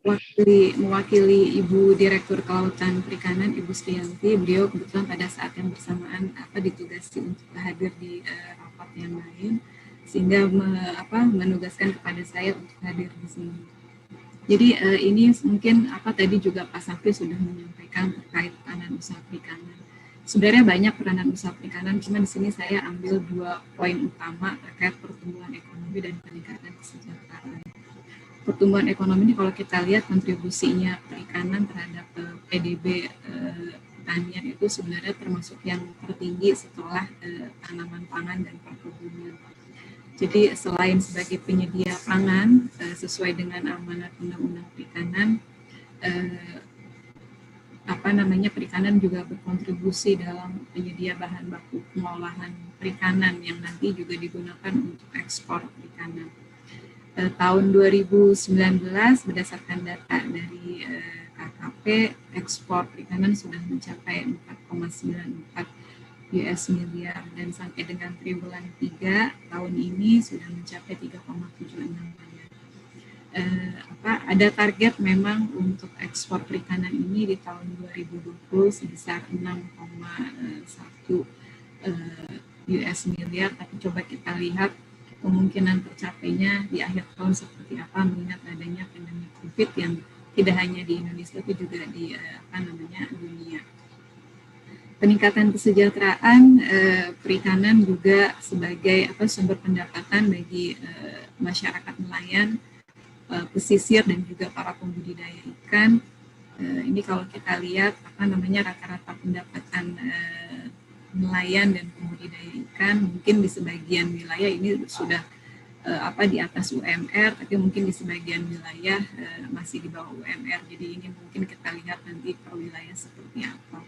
mewakili Ibu Direktur Kelautan Perikanan, Ibu Sriyanti. Beliau kebetulan pada saat yang bersamaan ditugasi untuk hadir di rapat yang lain, sehingga menugaskan kepada saya untuk hadir di sini. Jadi ini mungkin tadi juga Pak Safi sudah menyampaikan terkait peranan usaha perikanan. Sebenarnya banyak peranan usaha perikanan, cuma di sini saya ambil 2 poin utama terkait pertumbuhan ekonomi dan peningkatan kesejahteraan. Pertumbuhan ekonomi ini kalau kita lihat kontribusinya perikanan terhadap PDB pertanian itu sebenarnya termasuk yang tertinggi setelah tanaman pangan dan perkebunan. Jadi selain sebagai penyedia pangan sesuai dengan amanat Undang-Undang Perikanan, perikanan juga berkontribusi dalam penyedia bahan baku pengolahan perikanan yang nanti juga digunakan untuk ekspor perikanan. Tahun 2019 berdasarkan data dari KKP, ekspor perikanan sudah mencapai 4,94 US miliar dan sampai dengan triwulan 3 tahun ini sudah mencapai 3,76 miliar. Ada target memang untuk ekspor perikanan ini di tahun 2020 sebesar 6,1 US miliar, tapi coba kita lihat kemungkinan tercapainya di akhir tahun seperti apa mengingat adanya pandemi COVID yang tidak hanya di Indonesia tapi juga di dunia. Peningkatan kesejahteraan perikanan juga sebagai sumber pendapatan bagi masyarakat nelayan, pesisir dan juga para pembudidaya ikan. Ini kalau kita lihat rata-rata pendapatan nelayan dan pembudidaya ikan mungkin di sebagian wilayah ini sudah di atas UMR, tapi mungkin di sebagian wilayah masih di bawah UMR. Jadi ini mungkin kita lihat nanti per wilayah seperti apa.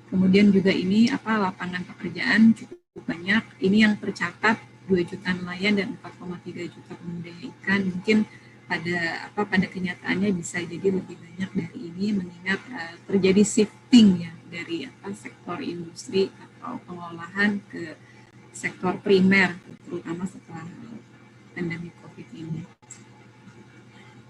Kemudian juga ini lapangan pekerjaan cukup banyak. Ini yang tercatat 2 juta nelayan dan 4,3 juta pembudidaya ikan. Mungkin pada kenyataannya bisa jadi lebih banyak dari ini mengingat terjadi shifting ya dari sektor industri atau pengolahan ke sektor primer, terutama setelah pandemi COVID ini.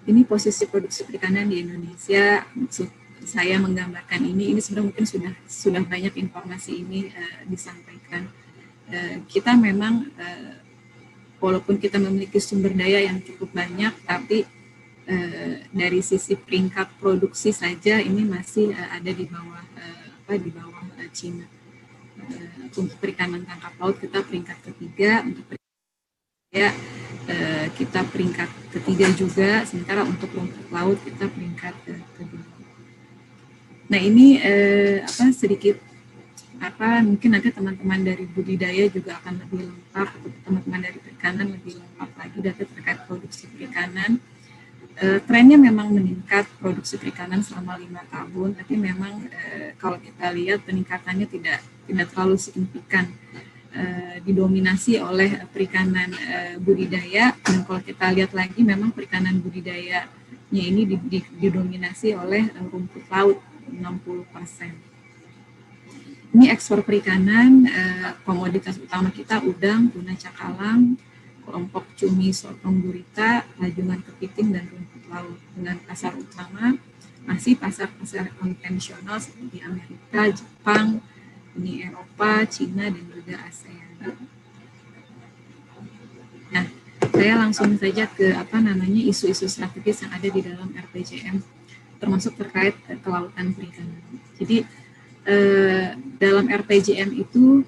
Ini posisi produksi perikanan di Indonesia. Maksud saya menggambarkan ini sebenarnya mungkin sudah banyak informasi ini disampaikan. Kita memang walaupun kita memiliki sumber daya yang cukup banyak, tapi dari sisi peringkat produksi saja ini masih ada di bawah Cina. Untuk perikanan tangkap laut kita peringkat ketiga, untuk perikanan kita peringkat ketiga juga, sementara untuk rumput laut kita peringkat kedua. Nah ini sedikit mungkin nanti teman-teman dari budidaya juga akan lebih lengkap, atau teman-teman dari perikanan lebih lengkap lagi data terkait produksi perikanan. Trennya memang meningkat produksi perikanan selama 5 tahun, tapi memang kalau kita lihat peningkatannya tidak terlalu signifikan, didominasi oleh perikanan budidaya. Dan kalau kita lihat lagi memang perikanan budidayanya ini didominasi oleh rumput laut 60%. Ini ekspor perikanan, komoditas utama kita udang, tuna cakalang, kelompok cumi, sorghum, gurita, rajungan kepiting, dan rumput laut. Dengan pasar utama masih pasar-pasar konvensional seperti Amerika, Jepang, Uni Eropa, Cina, dan juga ASEAN. Nah, saya langsung saja ke isu-isu strategis yang ada di dalam RPJM, termasuk terkait kelautan perikanan. Jadi dalam RPJM itu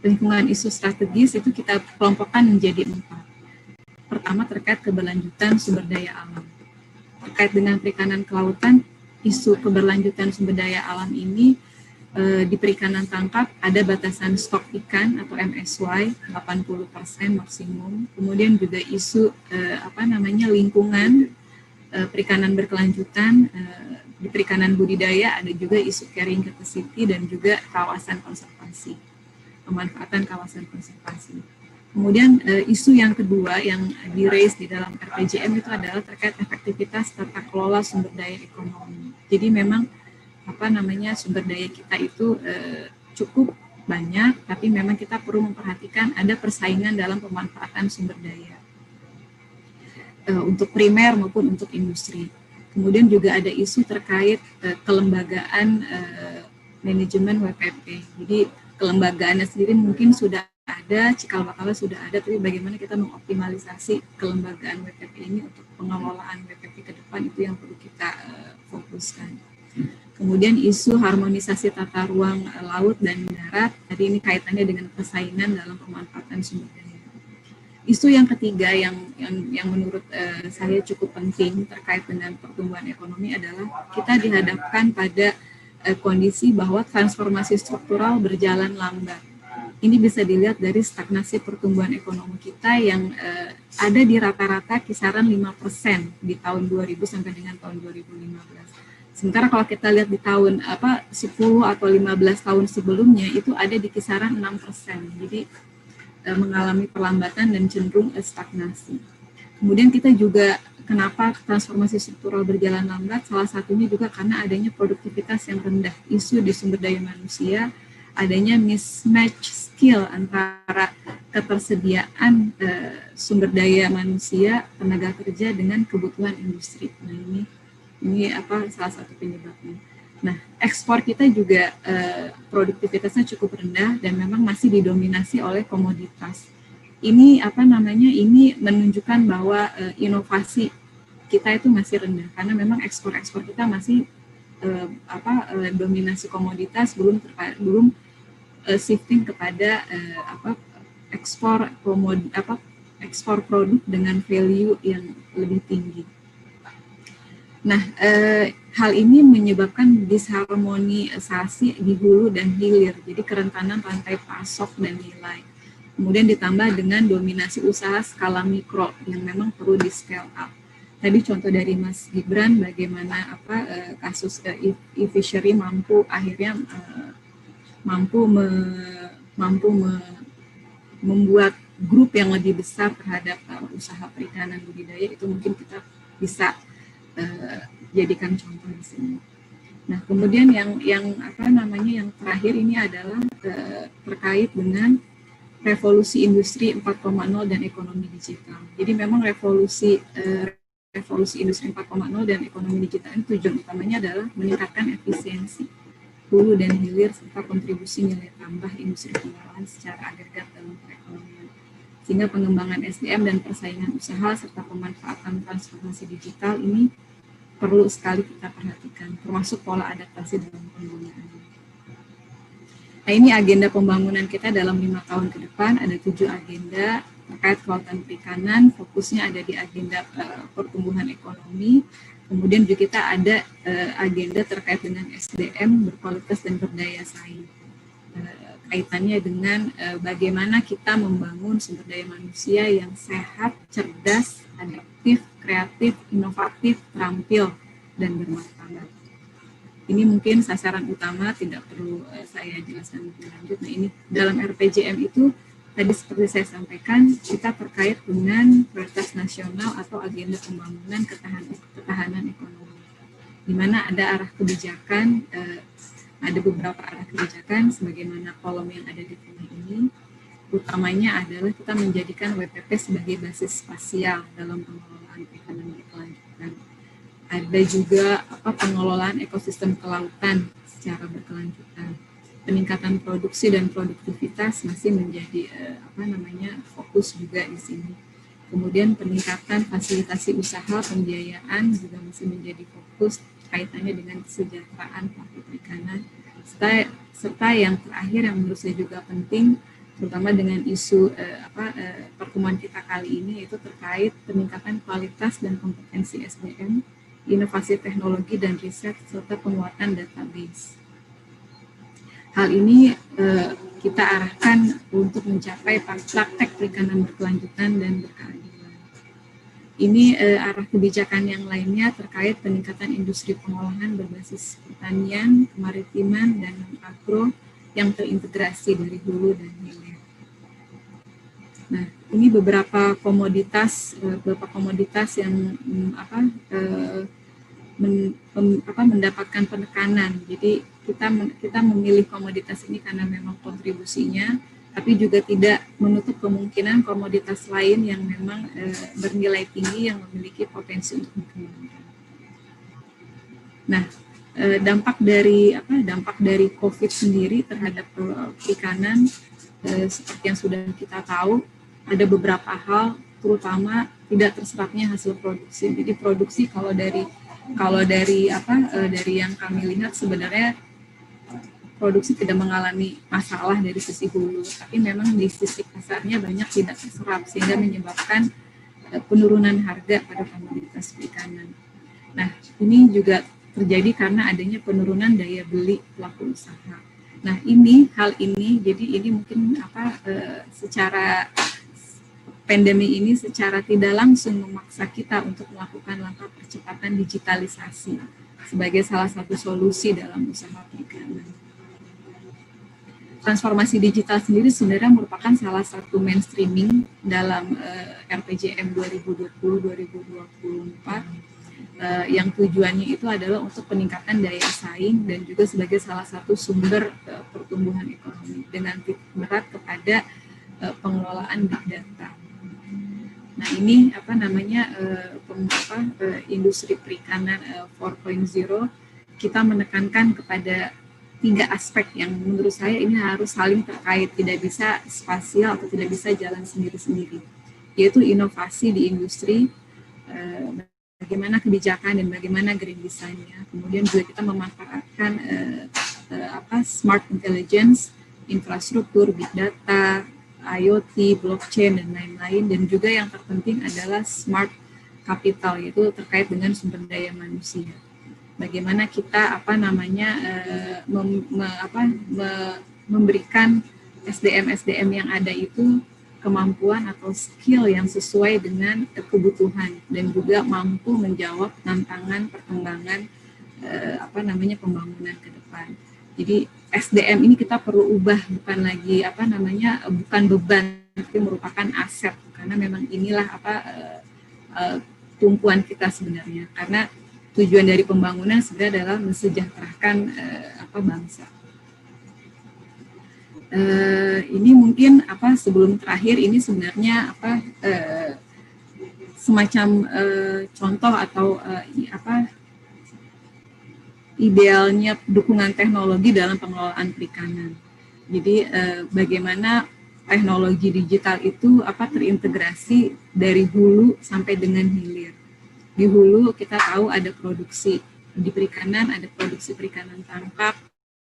lingkungan isu strategis itu kita kelompokkan menjadi 4. Pertama terkait keberlanjutan sumber daya alam. Terkait dengan perikanan kelautan, isu keberlanjutan sumber daya alam ini di perikanan tangkap ada batasan stok ikan atau MSY 80% maksimum. Kemudian juga isu lingkungan perikanan berkelanjutan. Di perikanan budidaya ada juga isu carrying capacity dan juga kawasan konservasi, pemanfaatan kawasan konservasi. Kemudian isu yang kedua yang di-raise di dalam RPJM itu adalah terkait efektivitas tata kelola sumber daya ekonomi. Jadi memang sumber daya kita itu cukup banyak, tapi memang kita perlu memperhatikan ada persaingan dalam pemanfaatan sumber daya untuk primer maupun untuk industri. Kemudian juga ada isu terkait kelembagaan manajemen WPP. Jadi kelembagaannya sendiri mungkin sudah ada, cikal bakalnya sudah ada, tapi bagaimana kita mengoptimalisasi kelembagaan WPP ini untuk pengelolaan WPP ke depan, itu yang perlu kita fokuskan. Kemudian isu harmonisasi tata ruang laut dan darat, tadi ini kaitannya dengan persaingan dalam pemanfaatan sumber daya. Isu yang ketiga yang menurut saya cukup penting terkait dengan pertumbuhan ekonomi adalah kita dihadapkan pada kondisi bahwa transformasi struktural berjalan lambat. Ini bisa dilihat dari stagnasi pertumbuhan ekonomi kita yang ada di rata-rata kisaran 5% di tahun 2000 sampai dengan tahun 2015. Sementara kalau kita lihat di tahun 10 atau 15 tahun sebelumnya itu ada di kisaran 6%. Jadi mengalami perlambatan dan cenderung stagnasi. Kemudian kita juga kenapa transformasi struktural berjalan lambat, salah satunya juga karena adanya produktivitas yang rendah, isu di sumber daya manusia, adanya mismatch skill antara ketersediaan sumber daya manusia, tenaga kerja dengan kebutuhan industri. Nah ini salah satu penyebabnya. Nah, ekspor kita juga produktivitasnya cukup rendah dan memang masih didominasi oleh komoditas. Ini ini menunjukkan bahwa inovasi kita itu masih rendah karena memang ekspor kita masih dominasi komoditas, belum shifting kepada ekspor produk dengan value yang lebih tinggi. Nah, hal ini menyebabkan disharmonisasi di hulu dan hilir, jadi kerentanan rantai pasok dan nilai. Kemudian ditambah dengan dominasi usaha skala mikro yang memang perlu di scale up. Tadi contoh dari Mas Gibran bagaimana kasus e-fishery mampu membuat grup yang lebih besar terhadap usaha perikanan budidaya, itu mungkin kita bisa jadikan contoh di sini. Nah, kemudian yang terakhir ini adalah terkait dengan revolusi industri 4.0 dan ekonomi digital. Jadi memang revolusi industri 4.0 dan ekonomi digital ini tujuan utamanya adalah meningkatkan efisiensi hulu dan hilir serta kontribusi nilai tambah industri pengolahan secara agregat dalam perekonomian. Sehingga pengembangan SDM dan persaingan usaha serta pemanfaatan transformasi digital ini perlu sekali kita perhatikan, termasuk pola adaptasi dalam penggunaan. Nah, ini agenda pembangunan kita dalam 5 tahun ke depan, ada 7 agenda terkait kelautan perikanan, fokusnya ada di agenda pertumbuhan ekonomi, kemudian juga kita ada agenda terkait dengan SDM berkualitas dan berdaya saing. Kaitannya dengan bagaimana kita membangun sumber daya manusia yang sehat, cerdas, adaptif, kreatif, inovatif, terampil, dan bermartabat. Ini mungkin sasaran utama, tidak perlu saya jelaskan lebih lanjut. Nah, ini dalam RPJM itu tadi seperti saya sampaikan, kita terkait dengan prioritas nasional atau agenda pembangunan ketahanan ekonomi, di mana ada arah kebijakan, ada beberapa arah kebijakan sebagaimana kolom yang ada di tengah ini. Utamanya adalah kita menjadikan WPP sebagai basis spasial dalam pengelolaan perikanan berkelanjutan. Ada juga pengelolaan ekosistem kelautan secara berkelanjutan. Peningkatan produksi dan produktivitas masih menjadi fokus juga di sini. Kemudian peningkatan fasilitasi usaha pembiayaan juga masih menjadi fokus kaitannya dengan kesejahteraan pelaku perikanan. Serta yang terakhir yang menurut saya juga penting, terutama dengan isu pertemuan kita kali ini, yaitu terkait peningkatan kualitas dan kompetensi SDM, inovasi teknologi dan riset, serta penguatan database. Hal ini kita arahkan untuk mencapai praktek perikanan berkelanjutan dan berkeadilan. Ini arah kebijakan yang lainnya terkait peningkatan industri pengolahan berbasis pertanian, kemaritiman, dan agro yang terintegrasi dari hulu dan hilir. Nah, ini beberapa komoditas yang mendapatkan penekanan. Jadi kita memilih komoditas ini karena memang kontribusinya, tapi juga tidak menutup kemungkinan komoditas lain yang memang bernilai tinggi yang memiliki potensi untuk dikembangkan. Nah, dampak dari COVID sendiri terhadap perikanan seperti yang sudah kita tahu, ada beberapa hal, terutama tidak terserapnya hasil produksi. Jadi produksi dari yang kami lihat sebenarnya produksi tidak mengalami masalah dari sisi hulu, tapi memang di sisi pasarnya banyak tidak terserap sehingga menyebabkan penurunan harga pada komoditas perikanan. Nah, ini juga terjadi karena adanya penurunan daya beli pelaku usaha. Nah, jadi ini mungkin secara pandemi ini secara tidak langsung memaksa kita untuk melakukan langkah percepatan digitalisasi sebagai salah satu solusi dalam usaha perikanan. Transformasi digital sendiri sebenarnya merupakan salah satu mainstreaming dalam RPJM 2020-2024 yang tujuannya itu adalah untuk peningkatan daya saing dan juga sebagai salah satu sumber pertumbuhan ekonomi dengan titik berat kepada pengelolaan big data. Nah, ini industri perikanan 4.0 kita menekankan kepada 3 aspek yang menurut saya ini harus saling terkait, tidak bisa spasial atau tidak bisa jalan sendiri-sendiri, yaitu inovasi di industri, bagaimana kebijakan dan bagaimana green design-nya. Kemudian juga kita memanfaatkan smart intelligence, infrastruktur, big data, IoT, blockchain, dan lain-lain. Dan juga yang terpenting adalah smart capital, yaitu terkait dengan sumber daya manusia. Bagaimana kita memberikan SDM yang ada itu kemampuan atau skill yang sesuai dengan kebutuhan dan juga mampu menjawab tantangan perkembangan pembangunan ke depan. Jadi SDM ini kita perlu ubah, bukan lagi bukan beban, tapi merupakan aset, karena memang inilah tumpuan kita sebenarnya, karena tujuan dari pembangunan sebenarnya adalah mensejahterakan bangsa. Ini mungkin sebelum terakhir ini sebenarnya semacam contoh atau idealnya dukungan teknologi dalam pengelolaan perikanan. Jadi bagaimana teknologi digital itu terintegrasi dari hulu sampai dengan hilir. Di hulu kita tahu ada produksi di perikanan, ada produksi perikanan tangkap,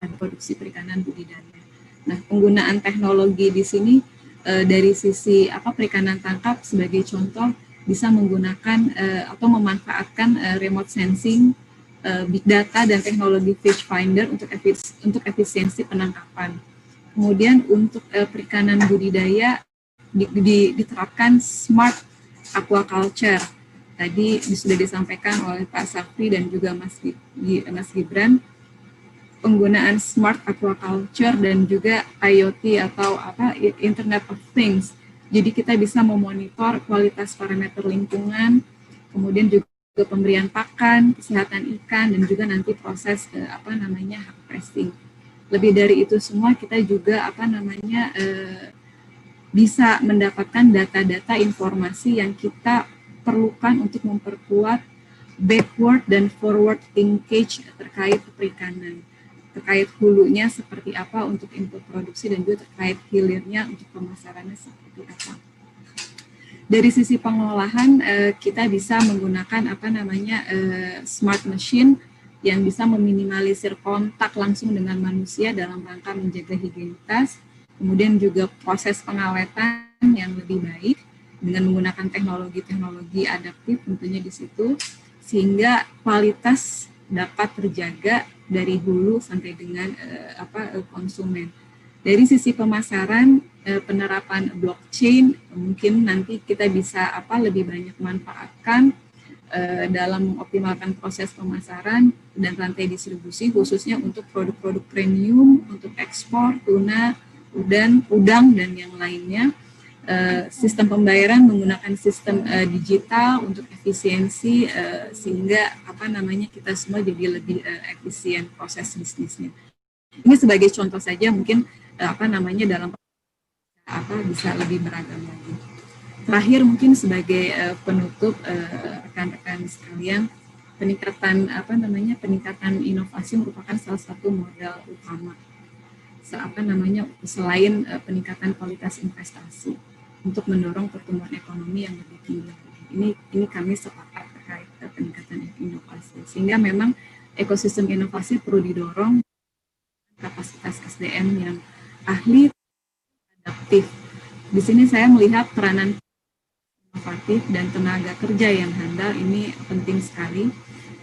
ada produksi perikanan budidaya. Nah, penggunaan teknologi di sini dari sisi perikanan tangkap sebagai contoh bisa menggunakan atau memanfaatkan remote sensing, big data dan teknologi fish finder untuk efisiensi penangkapan. Kemudian untuk perikanan budidaya diterapkan smart aquaculture. Tadi sudah disampaikan oleh Pak Safri dan juga Mas Gibran, penggunaan smart aquaculture dan juga IoT atau Internet of Things. Jadi kita bisa memonitor kualitas parameter lingkungan, kemudian juga pemberian pakan, kesehatan ikan, dan juga nanti proses harvesting. Lebih dari itu semua kita juga bisa mendapatkan data-data informasi yang kita perlukan untuk memperkuat backward dan forward linkage terkait perikanan, terkait hulunya seperti apa untuk input produksi dan juga terkait hilirnya untuk pemasarannya seperti apa. Dari sisi pengolahan kita bisa menggunakan smart machine yang bisa meminimalisir kontak langsung dengan manusia dalam rangka menjaga higienitas, kemudian juga proses pengawetan yang lebih baik dengan menggunakan teknologi-teknologi adaptif tentunya di situ, sehingga kualitas dapat terjaga dari hulu sampai dengan konsumen. Dari sisi pemasaran, penerapan blockchain mungkin nanti kita bisa lebih banyak manfaatkan dalam mengoptimalkan proses pemasaran dan rantai distribusi, khususnya untuk produk-produk premium, untuk ekspor, tuna, udang dan yang lainnya. Sistem pembayaran menggunakan sistem digital untuk efisiensi sehingga kita semua jadi lebih efisien proses bisnisnya. Ini sebagai contoh saja, mungkin dalam bisa lebih beragam lagi. Terakhir mungkin sebagai penutup rekan-rekan sekalian, peningkatan inovasi merupakan salah satu modal utama selain peningkatan kualitas investasi untuk mendorong pertumbuhan ekonomi yang lebih tinggi. Ini kami sepakat terkait peningkatan inovasi, sehingga memang ekosistem inovasi perlu didorong, kapasitas SDM yang ahli, adaptif. Di sini saya melihat peranan inovatif dan tenaga kerja yang handal ini penting sekali.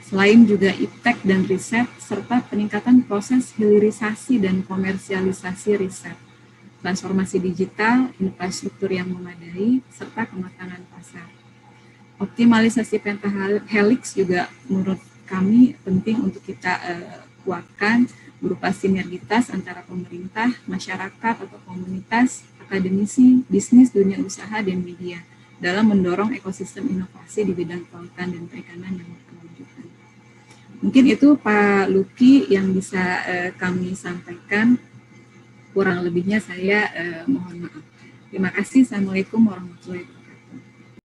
Selain juga iptek dan riset, serta peningkatan proses hilirisasi dan komersialisasi riset, transformasi digital, infrastruktur yang memadai, serta kematangan pasar. Optimalisasi pentahelix juga menurut kami penting untuk kita kuatkan berupa sinergitas antara pemerintah, masyarakat atau komunitas, akademisi, bisnis, dunia usaha, dan media dalam mendorong ekosistem inovasi di bidang kelautan dan perikanan yang berkelanjutan. Mungkin itu Pak Luki yang bisa kami sampaikan. Kurang lebihnya saya mohon maaf. Terima kasih. Assalamualaikum warahmatullahi wabarakatuh.